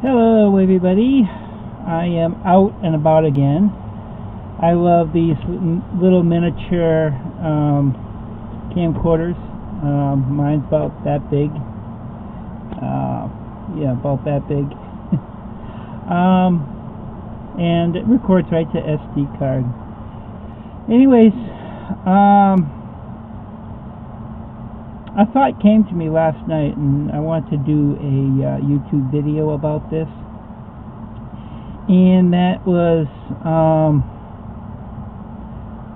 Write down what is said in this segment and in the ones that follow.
Hello everybody, I am out and about again. I love these little miniature camcorders. Mine's about that big. Yeah, about that big. And it records right to SD card. Anyways, a thought came to me last night, and I want to do a YouTube video about this. And that was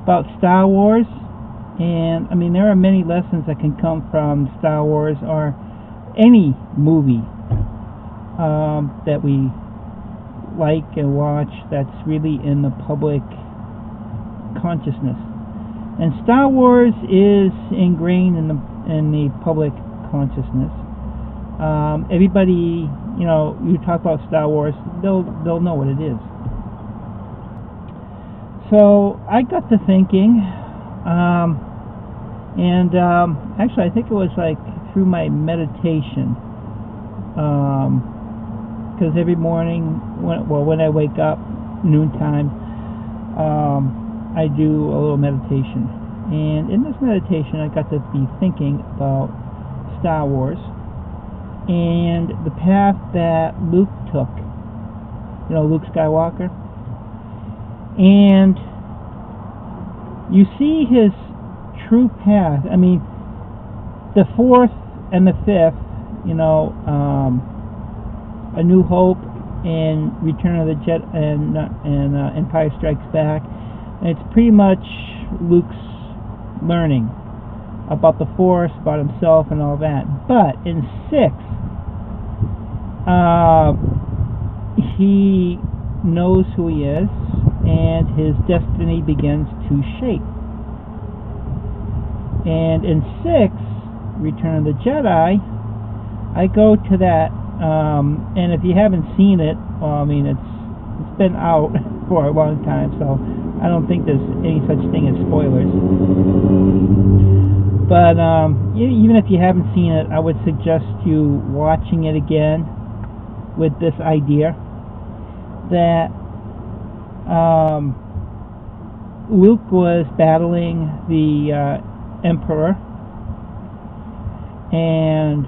about Star Wars. And I mean, there are many lessons that can come from Star Wars or any movie that we like and watch that's really in the public consciousness. And Star Wars is ingrained in the public consciousness. Everybody, you know, you talk about Star Wars, they'll know what it is. So I got to thinking, actually I think it was like through my meditation, because every morning, when I wake up, noontime, I do a little meditation. And in this meditation, I got to be thinking about Star Wars and the path that Luke took. You know, Luke Skywalker. And you see his true path. I mean, the fourth and the fifth, you know, A New Hope and Return of the Jedi and Empire Strikes Back. And it's pretty much Luke's learning about the Force, about himself and all that. But in 6, he knows who he is, and his destiny begins to shape. And in 6, Return of the Jedi, I go to that, and if you haven't seen it, well, I mean, it's been out for a long time, so I don't think there's any such thing as spoilers. But even if you haven't seen it, I would suggest you watching it again with this idea that Luke was battling the Emperor, and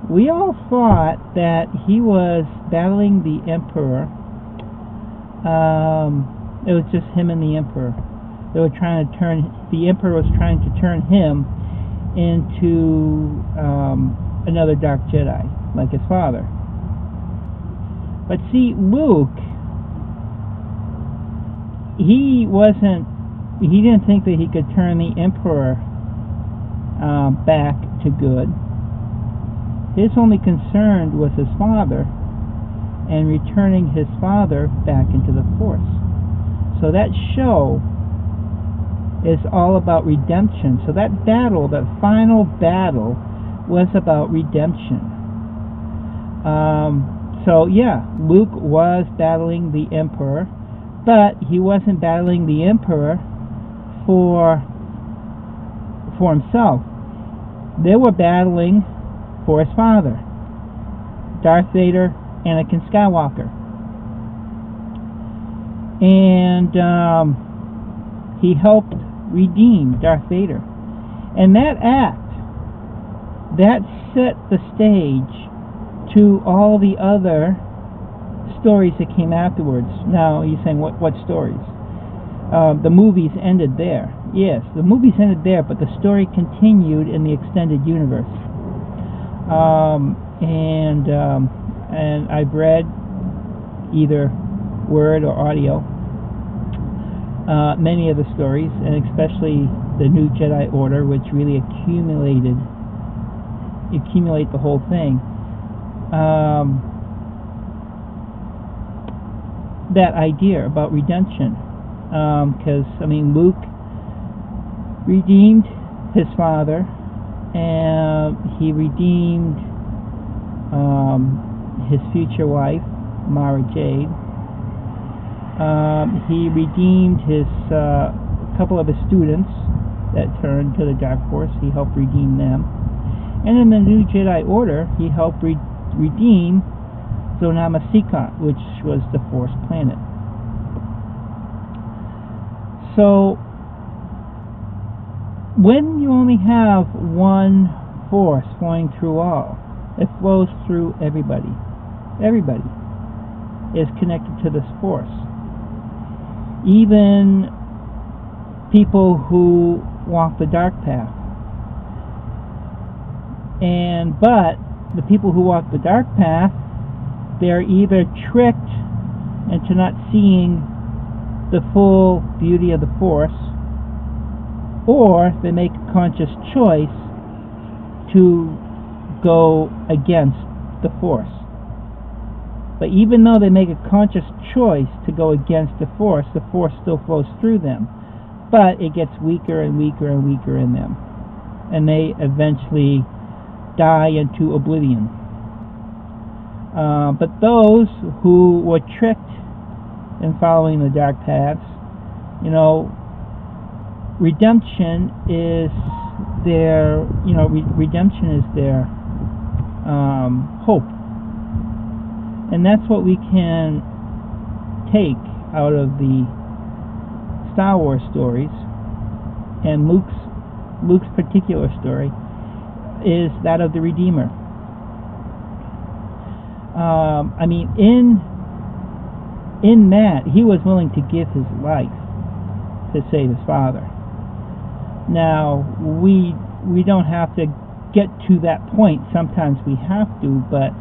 we all thought that he was battling the Emperor. It was just him and the Emperor. They were trying to the Emperor was trying to turn him into another Dark Jedi, like his father. But see, Luke, he didn't think that he could turn the Emperor back to good. His only concern was his father and returning his father back into the Force. So that show is all about redemption. So that battle, that final battle, was about redemption. So yeah, Luke was battling the Emperor, but he wasn't battling the Emperor for himself. They were battling for his father, Darth Vader, Anakin Skywalker. And he helped redeem Darth Vader. And that act, that set the stage to all the other stories that came afterwards. Now, you're saying, what stories? The movies ended there. Yes, the movies ended there, but the story continued in the extended universe. And I've read either word or audio many of the stories, and especially the New Jedi Order, which really accumulate the whole thing. That idea about redemption, because I mean, Luke redeemed his father, and he redeemed his future wife, Mara Jade. He redeemed his couple of his students that turned to the Dark Force. He helped redeem them. And in the New Jedi Order, he helped redeem Zonamasikot, which was the force planet. So when you only have one force flowing through all, it flows through everybody. Everybody is connected to this force. Even people who walk the dark path. But the people who walk the dark path, they're either tricked into not seeing the full beauty of the force, or they make a conscious choice to go against the force. But even though they make a conscious choice to go against the force still flows through them. But it gets weaker and weaker and weaker in them. And they eventually die into oblivion. But those who were tricked in following the dark paths, redemption is their, redemption is their hope. And that's what we can take out of the Star Wars stories, and Luke's particular story is that of the Redeemer. In that, he was willing to give his life to save his father. Now, we don't have to get to that point. Sometimes we have to, but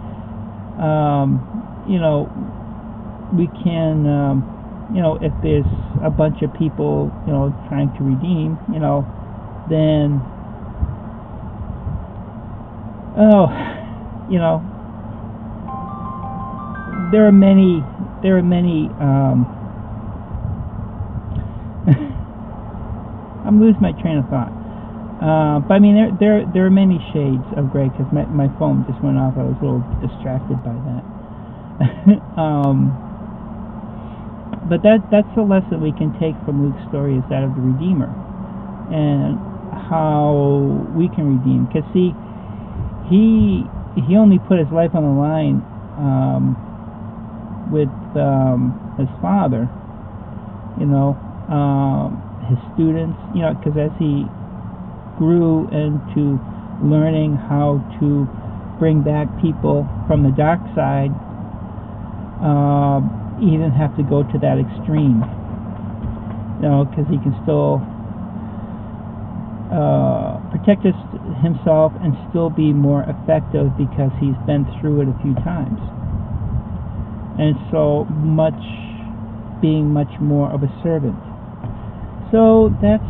we can, if there's a bunch of people, trying to redeem, then, there are many, I'm losing my train of thought. But there are many shades of gray, because my phone just went off. I was a little distracted by that. But that's the lesson we can take from Luke's story, is that of the Redeemer, and how we can redeem. Because see, he only put his life on the line with his father, his students, because as he grew into learning how to bring back people from the dark side, he didn't have to go to that extreme, because he can still protect himself and still be more effective, because he's been through it a few times, and so being much more of a servant. So that's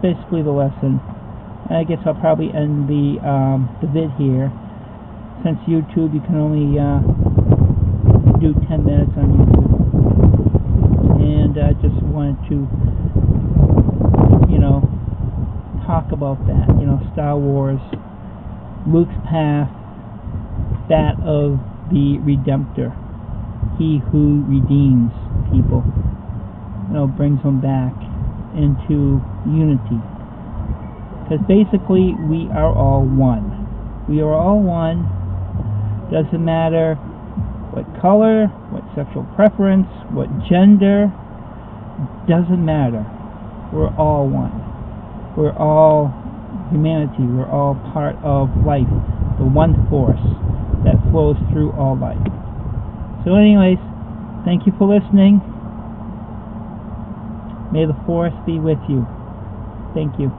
basically the lesson. And I guess I'll probably end the vid here, since YouTube, you can only do 10 minutes on YouTube. And I just wanted to, talk about that. Star Wars, Luke's path, that of the Redemptor, he who redeems people, brings them back into unity. Because basically, we are all one. We are all one. Doesn't matter what color, what sexual preference, what gender, doesn't matter. We're all one. We're all humanity. We're all part of life, the one force that flows through all life. So anyways, thank you for listening. May the force be with you. Thank you.